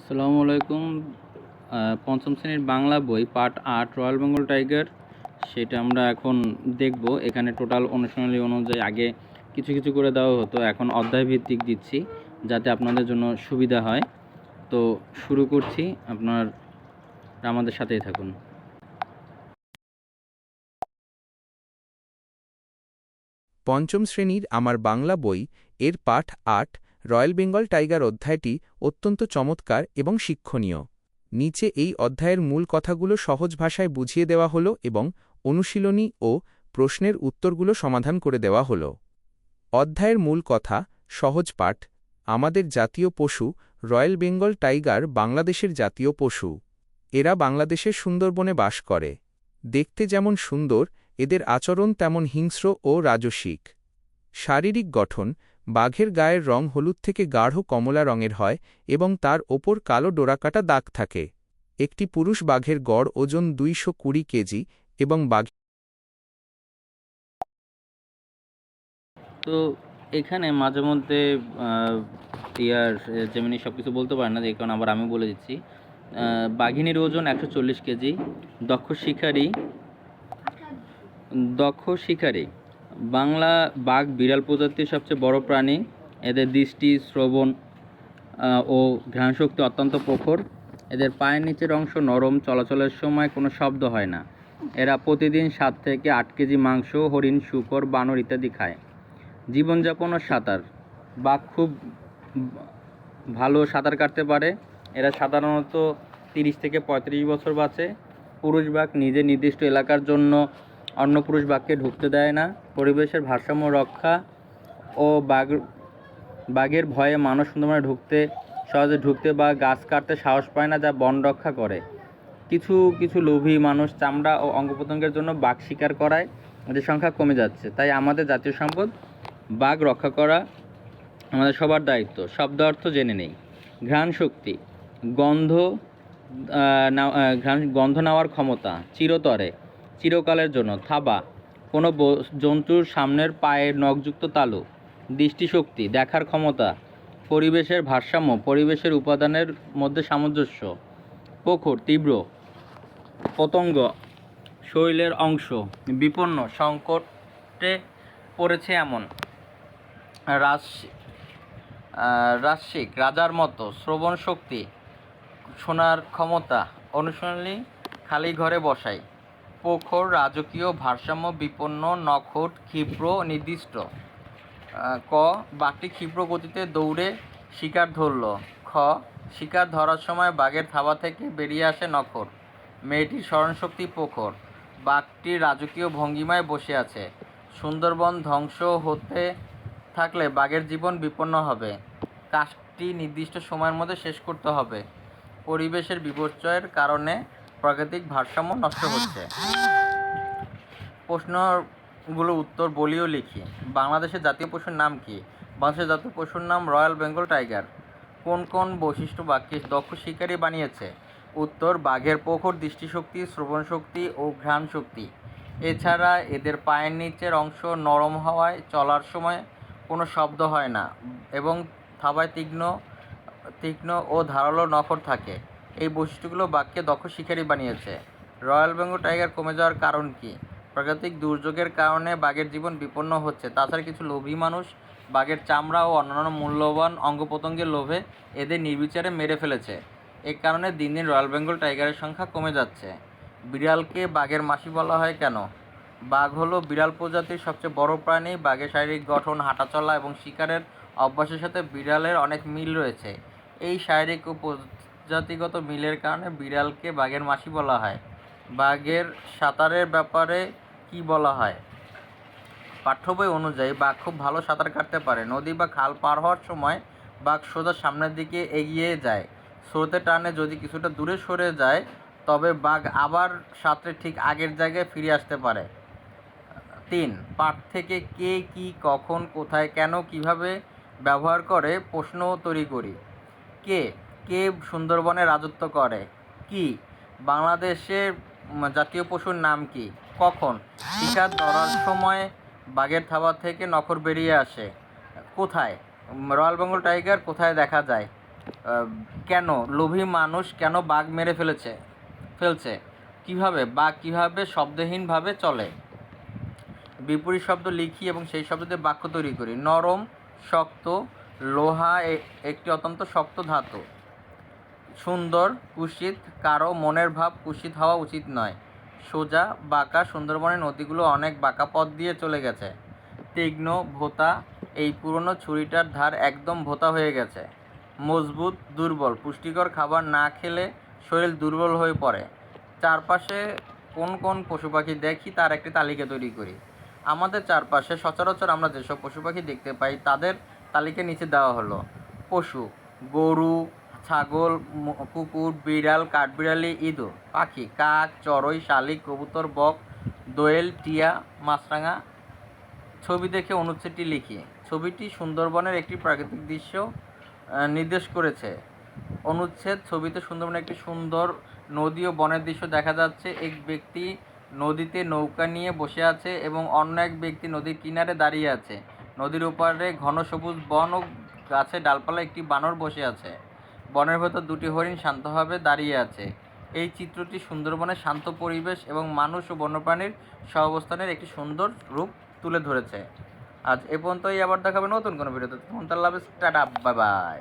আসসালামু আলাইকুম। পঞ্চম শ্রেণীর বাংলা বই পার্ট ৮ রয়্যাল বেঙ্গল টাইগার, সেটা আমরা এখন দেখব। এখানে টোটাল অনুশীলনী অনুযায়ী আগে কিছু কিছু করে দেওয়া হতো, এখন অধ্যায় ভিত্তিক দিচ্ছি যাতে আপনাদের জন্য সুবিধা হয়। তো শুরু করছি, আপনারা আমাদের সাথেই থাকুন। পঞ্চম শ্রেণীর আমার বাংলা বই এর পাঠ ৮ রয়্যাল বেঙ্গল টাইগার অধ্যায়টি অত্যন্ত চমৎকার এবং শিক্ষণীয়। নিচে এই অধ্যায়ের মূল কথাগুলো সহজ ভাষায় বুঝিয়ে দেওয়া হলো এবং অনুশীলনী ও প্রশ্নের উত্তরগুলো সমাধান করে দেওয়া হলো। অধ্যায়ের মূল কথা, সহজ পাঠ। আমাদের জাতীয় পশু রয়্যাল বেঙ্গল টাইগার বাংলাদেশের জাতীয় পশু। এরা বাংলাদেশের সুন্দরবনে বাস করে। দেখতে যেমন সুন্দর, এদের আচরণ তেমন হিংস্র ও রাজসিক। শারীরিক গঠন, বাঘের গায়ের রং হলুদ থেকে গাঢ় কমলা রঙের হয় এবং তার ওপর কালো ডোরাকাটা দাগ থাকে। একটি পুরুষ বাঘের গড় ওজন ২২০ কেজি এবং তো এখানে মাঝে মধ্যে যেমনি সব কিছু বলতে পারে না, এই কারণে আবার আমি বলে দিচ্ছি। বাঘিনীর ওজন ১৪০ কেজি। দক্ষ শিকারী। বাংলা বাঘ বিড়াল প্রজাতির সবচেয়ে বড় প্রাণী। এদের দৃষ্টি, শ্রবণ ও ঘ্রাণশক্তি অত্যন্ত প্রখর। এদের পায়ের নিচের অংশ নরম, চলাচলের সময় কোনো শব্দ হয় না। এরা প্রতিদিন ৭ থেকে ৮ কেজি মাংস, হরিণ, শূকর, বানর ইত্যাদি খায়। জীবনযাপন ও সাঁতার। বাঘ খুব ভালো সাঁতার কাটতে পারে। এরা সাধারণত ৩০ থেকে ৩৫ বছর বাঁচে। পুরুষ বাঘ নিজের নির্দিষ্ট এলাকার জন্য অন্য পুরুষ বাঘকে ঢুকতে দেয় না। পরিবেশের ভারসাম্য রক্ষা ও বাঘের ভয়ে মানুষ সুন্দরবনে সহজে ঢুকতে বা গাছ কাটতে সাহস পায় না, যা বন রক্ষা করে। কিছু কিছু লোভী মানুষ চামড়া ও অঙ্গপ্রত্যঙ্গের জন্য বাঘ শিকার করায় এদের সংখ্যা কমে যাচ্ছে। তাই আমাদের জাতীয় সম্পদ বাঘ রক্ষা করা আমাদের সবার দায়িত্ব। শব্দ অর্থ জেনে নেই। ঘ্রাণ শক্তি, গন্ধ নেওয়ার ক্ষমতা। চিরতরে, চিরকালের জন্য। থাবা, কোনো জন্তুর সামনের পায়ের নখযুক্ত তালু। দৃষ্টিশক্তি, দেখার ক্ষমতা। পরিবেশের ভারসাম্য, পরিবেশের উপাদানের মধ্যে সামঞ্জস্য। প্রখর, তীব্র। পতঙ্গ, শরীরের অংশ। বিপন্ন, সংকটে পড়েছে এমন। রাজসিক, রাজার মতো। শ্রবণ শক্তি, শোনার ক্ষমতা। অনুশীলনী খালি ঘরে বসাই। প্রখর, রাজকীয়, ভারসাম্য, বিপন্ন, নখর, ক্ষিপ্র, নির্দিষ্ট। ক, বাঘটি ক্ষিপ্র গতিতে দৌড়ে শিকার ধরল। খ, শিকার ধরার সময় বাঘের থাবা থেকে বেরিয়ে আসে নখর। মেয়েটির স্মরণশক্তি প্রখর। বাঘটি রাজকীয় ভঙ্গিমায় বসে আছে। সুন্দরবন ধ্বংস হতে থাকলে বাঘের জীবন বিপন্ন হবে। কাজটি নির্দিষ্ট সময়ের মধ্যে শেষ করতে হবে। পরিবেশের বিপর্যয়ের কারণে প্রাকৃতিক ভারসাম্য নষ্ট হচ্ছে। প্রশ্নগুলো উত্তর বলি ও লিখি। বাংলাদেশের জাতীয় পশুর নাম কি? বাংলাদেশের জাতীয় পশুর নাম রয়্যাল বেঙ্গল টাইগার। কোন কোন বৈশিষ্ট্য বাঘকে দক্ষ শিকারী বানিয়েছে? উত্তর, বাঘের প্রখর দৃষ্টিশক্তি, শ্রবণশক্তি ও ঘ্রাণ শক্তি। এছাড়া এদের পায়ের নিচের অংশ নরম হওয়ায় চলার সময় কোনো শব্দ হয় না এবং থাবায় তীক্ষ্ণ ও ধারালো নখর থাকে। এই বৈশিষ্ট্যগুলো বাঘকে দক্ষ শিকারী বানিয়েছে। রয়্যাল বেঙ্গল টাইগার কমে যাওয়ার কারণ কি? প্রাকৃতিক দুর্যোগের কারণে বাঘের জীবন বিপন্ন হচ্ছে। তাছাড়া কিছু লোভী মানুষ বাঘের চামড়া ও অন্যান্য মূল্যবান অঙ্গপ্রত্যঙ্গের লোভে এদের নির্বিচারে মেরে ফেলেছে। এ কারণে দিন দিন রয়্যাল বেঙ্গল টাইগারের সংখ্যা কমে যাচ্ছে। বিড়ালকে বাঘের মাসি বলা হয় কেন? বাঘ হলো বিড়াল প্রজাতির সবচেয়ে বড় প্রাণী। বাঘের শারীরিক গঠন, হাঁটাচলা এবং শিকারের অভ্যাসের সাথে বিড়ালের অনেক মিল রয়েছে। এই শারীরিক ও প্রজাতিগত মিলের কারণে বিড়ালকে বাঘের মাসি বলা হয়। বাঘের সাঁতারের ব্যাপারে কি বলা হয়? পাঠ্য বই অনুযায়ী বাঘ খুব ভালো সাঁতার কাটতে পারে। নদী বা খাল পার হওয়ার সময় বাঘ সোজা সামনের দিকে এগিয়ে যায়। স্রোতের টানে যদি কিছুটা দূরে সরে যায় তবে বাঘ আবার সাঁতরে ঠিক আগের জায়গায় ফিরে আসতে পারে। ৩, পাঠ থেকে কে, কি, কখন, কোথায়, কেন, কিভাবে ব্যবহার করে প্রশ্ন তৈরি করি। কে, কে সুন্দরবনে রাজত্ব করে? কি, বাংলাদেশের জাতীয় পশুর নাম কি? কখন, শিকার ধরার সময় বাঘের থাবা থেকে নখর বেরিয়ে আসে। কোথায়, রয়্যাল বেঙ্গল টাইগার কোথায় দেখা যায়? কেন লোভী মানুষ কেন বাঘ মেরে ফেলছে কিভাবে বাঘ কিভাবে শব্দহীনভাবে চলে। বিপরীত শব্দ লিখি এবং সেই শব্দ দিয়ে বাক্য তৈরি করি। নরম, শক্ত, লোহা একটি অত্যন্ত শক্ত ধাতু। সুন্দর, কুৎসিত, কারো মনের ভাব কুৎসিত হওয়া উচিত নয়। সোজা, বাঁকা, সুন্দরবনের নদীগুলো অনেক বাঁকা পথ দিয়ে চলে গেছে। তীক্ষ্ণ, ভোঁতা, এই পুরনো ছুরিটার ধার একদম ভোঁতা হয়ে গেছে। মজবুত, দুর্বল, পুষ্টিকর খাবার না খেলে শরীর দুর্বল হয়ে পড়ে। চারপাশে কোন কোন পশু পাখি দেখি তার একটি তালিকা তৈরি করি। আমাদের চারপাশে সচরাচর আমরা যেসব পশু পাখি দেখতে পাই তাদের তালিকা নিচে দেওয়া হলো। পশু: গরু, ছাগল, কুকুর, বিড়াল, কাঠবিড়ালি, ইঁদুর। পাখি: কাক, চড়ুই, শালিক, কবুতর, বক, দোয়েল, টিয়া, মাছরাঙা। ছবি দেখে অনুচ্ছেদটি লিখি। ছবিটি সুন্দরবনের একটি প্রাকৃতিক দৃশ্য নির্দেশ করেছে। অনুচ্ছেদ: ছবিতে সুন্দরবনের একটি সুন্দর নদী ও বনের দৃশ্য দেখা যাচ্ছে। এক ব্যক্তি নদীতে নৌকা নিয়ে বসে আছে এবং অন্য এক ব্যক্তি নদীর কিনারে দাঁড়িয়ে আছে। নদীর ওপারে ঘন সবুজ বন ও গাছের ডালপালায় একটি বানর বসে আছে। বনের ভেতর দুটি হরিণ শান্তভাবে দাঁড়িয়ে আছে। এই চিত্রটি সুন্দরবনের শান্ত পরিবেশ এবং মানুষ ও বন্যপ্রাণীর সহাবস্থানের একটি সুন্দর রূপ তুলে ধরেছে। আজ এ পর্যন্তই, আবার দেখাবে নতুন কোনো ভিডিওতে। তখন তাহলে টাটা, বাই বাই।